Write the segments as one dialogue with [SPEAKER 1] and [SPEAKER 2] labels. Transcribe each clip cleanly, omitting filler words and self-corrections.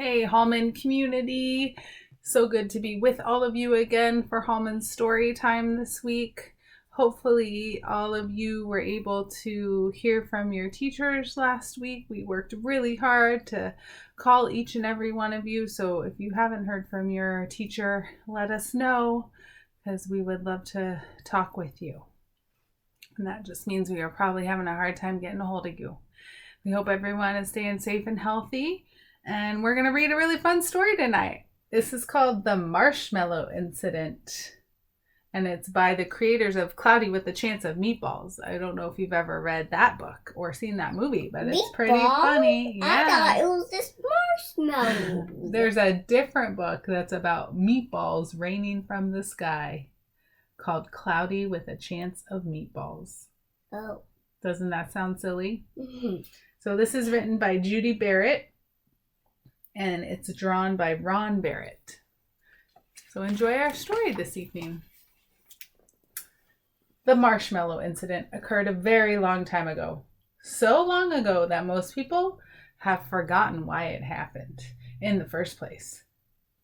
[SPEAKER 1] Hey, Hallman community. So good to be with all of you again for Hallman Storytime this week. Hopefully, all of you were able to hear from your teachers last week. We worked really hard to call each and every one of you. So if you haven't heard from your teacher, let us know because we would love to talk with you. And that just means we are probably having a hard time getting a hold of you. We hope everyone is staying safe and healthy. And we're going to read a really fun story tonight. This is called The Marshmallow Incident. And it's by the creators of Cloudy with a Chance of Meatballs. I don't know if you've ever read that book or seen that movie, but it's pretty funny.
[SPEAKER 2] Yeah. I thought it was just marshmallow.
[SPEAKER 1] There's a different book that's about meatballs raining from the sky called Cloudy with a Chance of Meatballs.
[SPEAKER 2] Oh.
[SPEAKER 1] Doesn't that sound silly?
[SPEAKER 2] Mm-hmm.
[SPEAKER 1] So this is written by Judy Barrett. And it's drawn by Ron Barrett. So enjoy our story this evening. The Marshmallow Incident occurred a very long time ago. So long ago that most people have forgotten why it happened in the first place.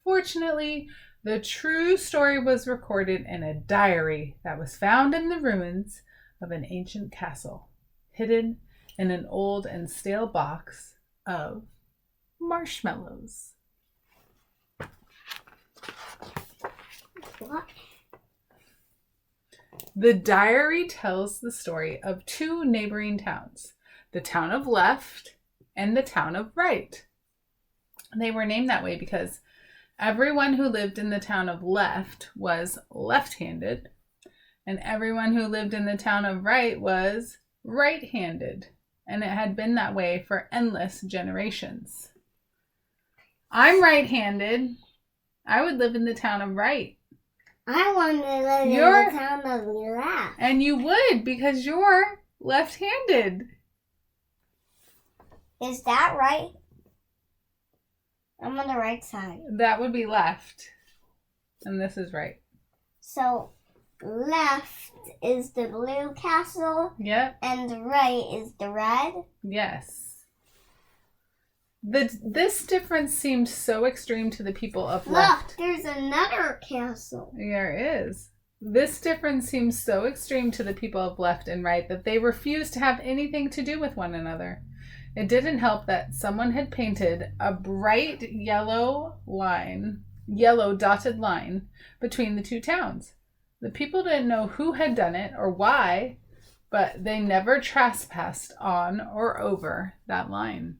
[SPEAKER 1] Fortunately, the true story was recorded in a diary that was found in the ruins of an ancient castle, hidden in an old and stale box of marshmallows.
[SPEAKER 2] What?
[SPEAKER 1] The diary tells the story of two neighboring towns, the town of Left and the town of Right. They were named that way because everyone who lived in the town of Left was left-handed, and everyone who lived in the town of Right was right-handed, and it had been that way for endless generations. I'm right-handed. I would live in the town of Right.
[SPEAKER 2] I want to live in the town of Left.
[SPEAKER 1] And you would because you're left-handed.
[SPEAKER 2] Is that right? I'm on the right side.
[SPEAKER 1] That would be left. And this is right.
[SPEAKER 2] So left is the blue castle.
[SPEAKER 1] Yep.
[SPEAKER 2] And the right is the red.
[SPEAKER 1] Yes. This difference seemed so extreme to the people of Left.
[SPEAKER 2] Look, there's another castle.
[SPEAKER 1] There is. This difference seems so extreme to the people of Left and Right that they refused to have anything to do with one another. It didn't help that someone had painted a bright yellow dotted line between the two towns. The people didn't know who had done it or why, but they never trespassed on or over that line.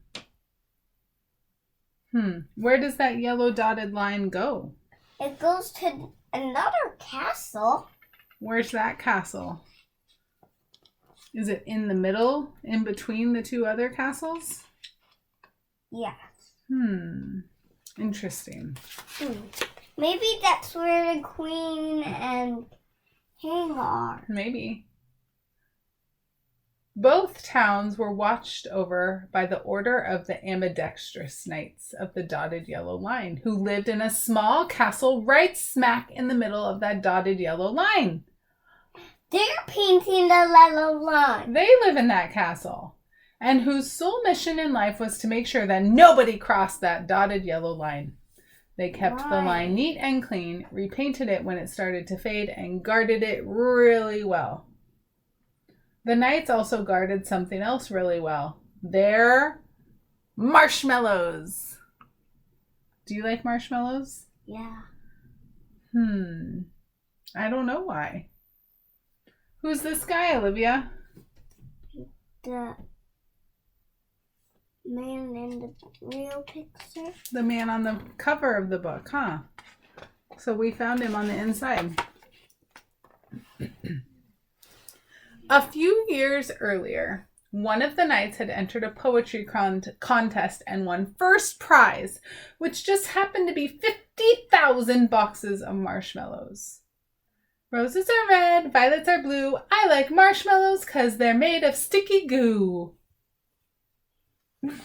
[SPEAKER 1] Where does that yellow dotted line go?
[SPEAKER 2] It goes to another castle.
[SPEAKER 1] Where's that castle? Is it in the middle, in between the two other castles?
[SPEAKER 2] Yes.
[SPEAKER 1] Interesting.
[SPEAKER 2] Maybe that's where the queen and king are.
[SPEAKER 1] Maybe. Both towns were watched over by the Order of the Ambidextrous Knights of the Dotted Yellow Line, who lived in a small castle right smack in the middle of that dotted yellow line.
[SPEAKER 2] They're painting the yellow line.
[SPEAKER 1] They live in that castle, and whose sole mission in life was to make sure that nobody crossed that dotted yellow line. They kept the line neat and clean, repainted it when it started to fade, and guarded it really well. The knights also guarded something else really well. Their marshmallows. Do you like marshmallows?
[SPEAKER 2] Yeah.
[SPEAKER 1] I don't know why. Who's this guy, Olivia?
[SPEAKER 2] The man in the real picture.
[SPEAKER 1] The man on the cover of the book, huh? So we found him on the inside. A few years earlier, one of the knights had entered a poetry contest and won first prize, which just happened to be 50,000 boxes of marshmallows. Roses are red, violets are blue. I like marshmallows 'cause they're made of sticky goo.
[SPEAKER 2] Look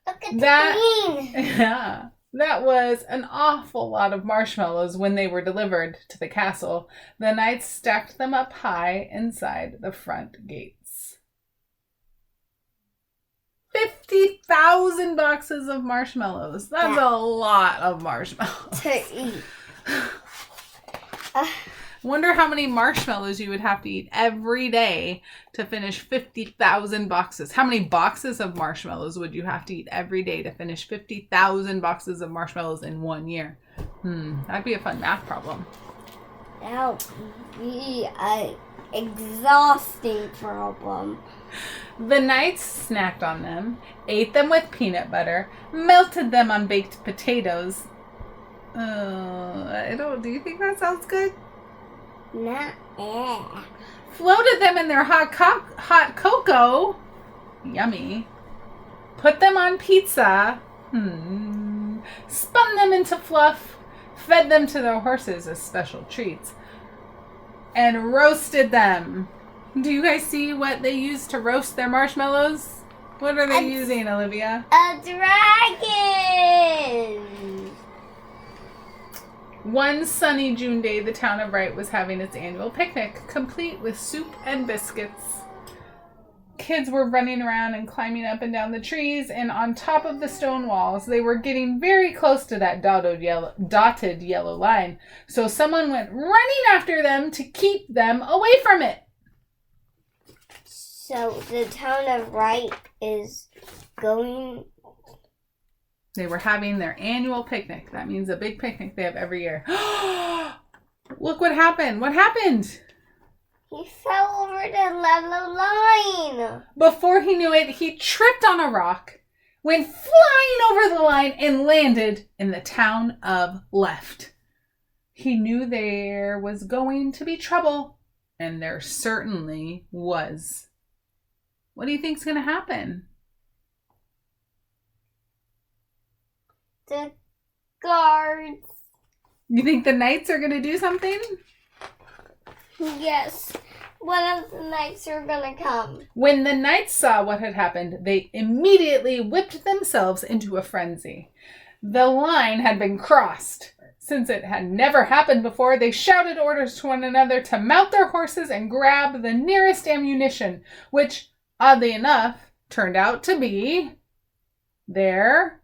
[SPEAKER 2] at the queen.
[SPEAKER 1] Yeah. That was an awful lot of marshmallows when they were delivered to the castle. The knights stacked them up high inside the front gates. 50,000 boxes of marshmallows. That's a lot of marshmallows.
[SPEAKER 2] To eat.
[SPEAKER 1] Wonder how many marshmallows you would have to eat every day to finish 50,000 boxes. How many boxes of marshmallows would you have to eat every day to finish 50,000 boxes of marshmallows in 1 year? That'd be a fun math problem.
[SPEAKER 2] That would be an exhausting problem.
[SPEAKER 1] The knights snacked on them, ate them with peanut butter, melted them on baked potatoes. Do you think that sounds good? Floated them in their hot cocoa. Yummy. Put them on pizza. Spun them into fluff. Fed them to their horses as special treats. And roasted them. Do you guys see what they used to roast their marshmallows? What are they using, Olivia?
[SPEAKER 2] A dragon!
[SPEAKER 1] One sunny June day, the town of Wright was having its annual picnic, complete with soup and biscuits. Kids were running around and climbing up and down the trees and on top of the stone walls. They were getting very close to that dotted yellow line, so someone went running after them to keep them away from it.
[SPEAKER 2] So the town of Wright is going...
[SPEAKER 1] They were having their annual picnic. That means a big picnic they have every year. Look what happened. What happened?
[SPEAKER 2] He fell over the yellow line.
[SPEAKER 1] Before he knew it, he tripped on a rock, went flying over the line, and landed in the town of Left. He knew there was going to be trouble, and there certainly was. What do you think's going to happen?
[SPEAKER 2] The guards.
[SPEAKER 1] You think the knights are going to do something?
[SPEAKER 2] Yes. One of the knights are going to come.
[SPEAKER 1] When the knights saw what had happened, they immediately whipped themselves into a frenzy. The line had been crossed. Since it had never happened before, they shouted orders to one another to mount their horses and grab the nearest ammunition, which, oddly enough, turned out to be their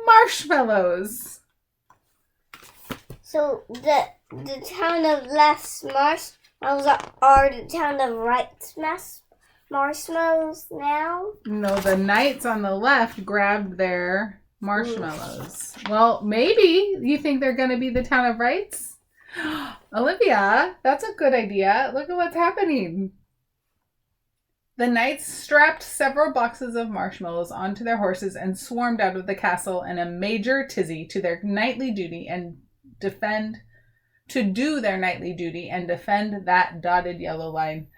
[SPEAKER 1] marshmallows.
[SPEAKER 2] So the town of Left's marshmallows are the town of Right's marshmallows now?
[SPEAKER 1] No, the knights on the left grabbed their marshmallows. Well, maybe you think they're going to be the town of Wrights? Olivia, that's a good idea. Look at what's happening. The knights strapped several boxes of marshmallows onto their horses and swarmed out of the castle in a major tizzy to do their nightly duty and defend that dotted yellow line.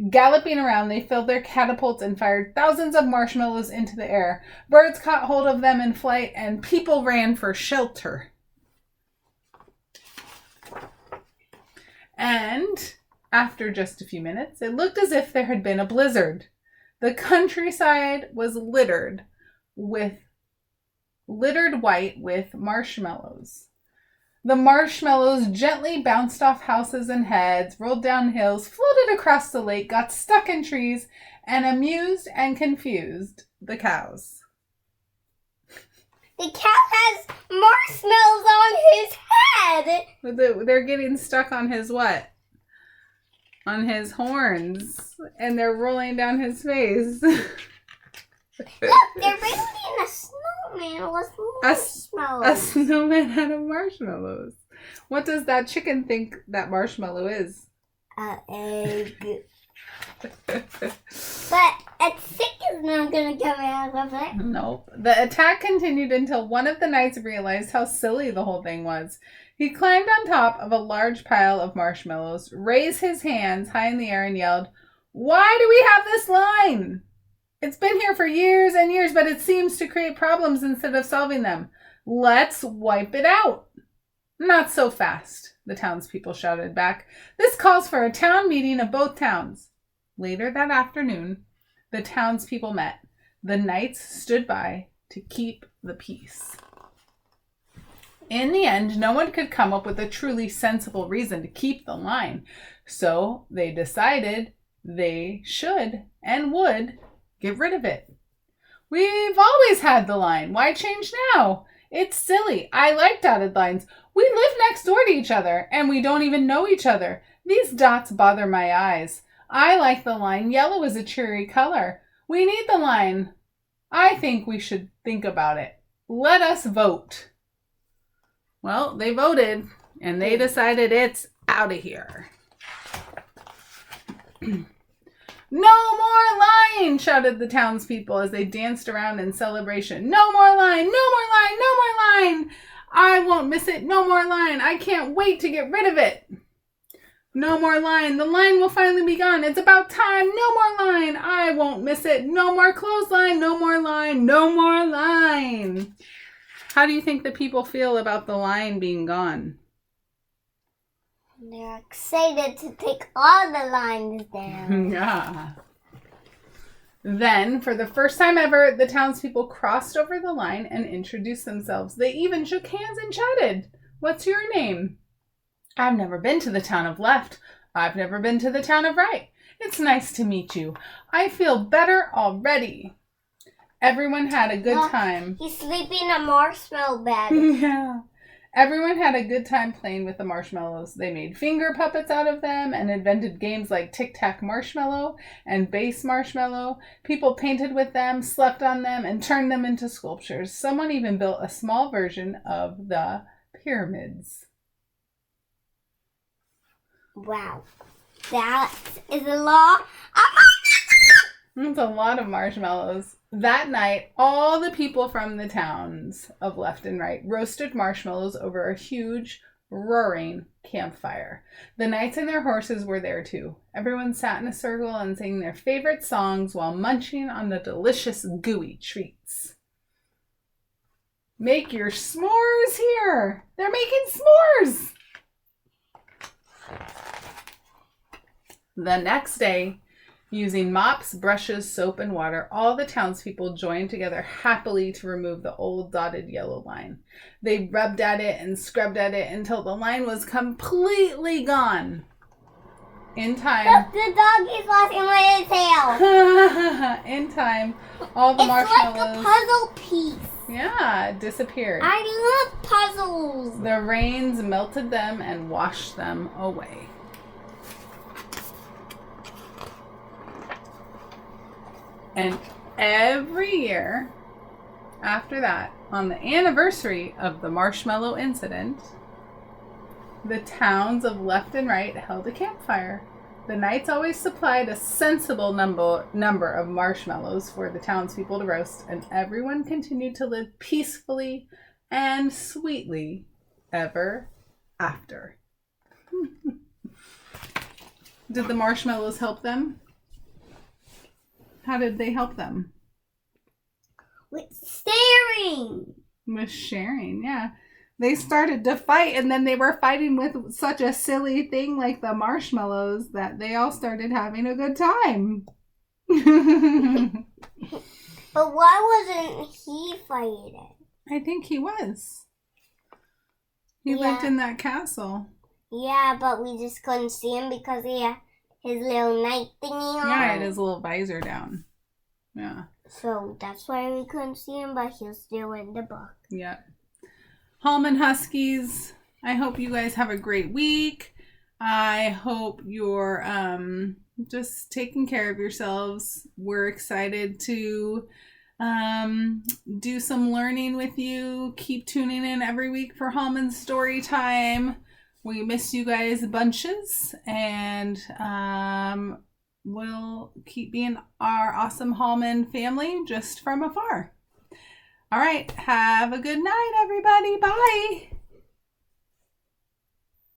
[SPEAKER 1] Galloping around, they filled their catapults and fired thousands of marshmallows into the air. Birds caught hold of them in flight, and people ran for shelter. And after just a few minutes, it looked as if there had been a blizzard. The countryside was littered white with marshmallows. The marshmallows gently bounced off houses and heads, rolled down hills, floated across the lake, got stuck in trees, and amused and confused the cows.
[SPEAKER 2] The cow has marshmallows on his head.
[SPEAKER 1] They're getting stuck on his what? On his horns, and they're rolling down his face.
[SPEAKER 2] Look, they're building a snowman with marshmallows.
[SPEAKER 1] A snowman out of marshmallows. What does that chicken think that marshmallow is?
[SPEAKER 2] An egg. But a chick is not going to come out of it.
[SPEAKER 1] Nope. The attack continued until one of the knights realized how silly the whole thing was. He climbed on top of a large pile of marshmallows, raised his hands high in the air, and yelled, "Why do we have this line? It's been here for years and years, but it seems to create problems instead of solving them. Let's wipe it out." "Not so fast," the townspeople shouted back. "This calls for a town meeting of both towns." Later that afternoon, the townspeople met. The knights stood by to keep the peace. In the end, no one could come up with a truly sensible reason to keep the line, so they decided they should and would get rid of it. We've always had the line. Why change now? It's silly. I like dotted lines. We live next door to each other, and we don't even know each other. These dots bother my eyes. I like the line. Yellow is a cheery color. We need the line. I think we should think about it. Let us vote. Well, they voted, and they decided it's out of here. No more line, shouted the townspeople as they danced around in celebration. No more line, no more line, no more line. I won't miss it. No more line. I can't wait to get rid of it. No more line. The line will finally be gone. It's about time. No more line. I won't miss it. No more clothesline. No more line. No more line. How do you think the people feel about the line being gone?
[SPEAKER 2] They're excited to take all the lines down.
[SPEAKER 1] Yeah. Then, for the first time ever, the townspeople crossed over the line and introduced themselves. They even shook hands and chatted. What's your name? I've never been to the town of left. I've never been to the town of right. It's nice to meet you. I feel better already. Everyone had a good time.
[SPEAKER 2] He's sleeping in a marshmallow bed.
[SPEAKER 1] Yeah. Everyone had a good time playing with the marshmallows. They made finger puppets out of them and invented games like Tic-Tac Marshmallow and Base Marshmallow. People painted with them, slept on them, and turned them into sculptures. Someone even built a small version of the pyramids.
[SPEAKER 2] Wow. That is a lot.
[SPEAKER 1] That's a lot of marshmallows. That night, all the people from the towns of left and right roasted marshmallows over a huge, roaring campfire. The knights and their horses were there too. Everyone sat in a circle and sang their favorite songs while munching on the delicious, gooey treats. Make your s'mores here! They're making s'mores! The next day, using mops, brushes, soap, and water, all the townspeople joined together happily to remove the old dotted yellow line. They rubbed at it and scrubbed at it until the line was completely gone. In time...
[SPEAKER 2] The dog is losing with his tail.
[SPEAKER 1] In time, all the marshmallows...
[SPEAKER 2] It's like a puzzle piece.
[SPEAKER 1] Yeah, disappeared.
[SPEAKER 2] I love puzzles.
[SPEAKER 1] The rains melted them and washed them away. And every year after that, on the anniversary of the Marshmallow Incident, the towns of left and right held a campfire. The knights always supplied a sensible number of marshmallows for the townspeople to roast, and everyone continued to live peacefully and sweetly ever after. Did the marshmallows help them? How did they help them?
[SPEAKER 2] With staring.
[SPEAKER 1] With sharing, yeah. They started to fight, and then they were fighting with such a silly thing like the marshmallows that they all started having a good time.
[SPEAKER 2] But why wasn't he fighting?
[SPEAKER 1] I think he was. He lived in that castle.
[SPEAKER 2] Yeah, but we just couldn't see him because he had his little night thingy on.
[SPEAKER 1] Yeah, he had his little visor down. Yeah.
[SPEAKER 2] So that's why we couldn't see him, but he was still in the book.
[SPEAKER 1] Yeah. Hallman Huskies, I hope you guys have a great week. I hope you're just taking care of yourselves. We're excited to do some learning with you. Keep tuning in every week for Hallman Storytime. We miss you guys bunches, and we'll keep being our awesome Hallman family just from afar. All right, have a good night, everybody. Bye.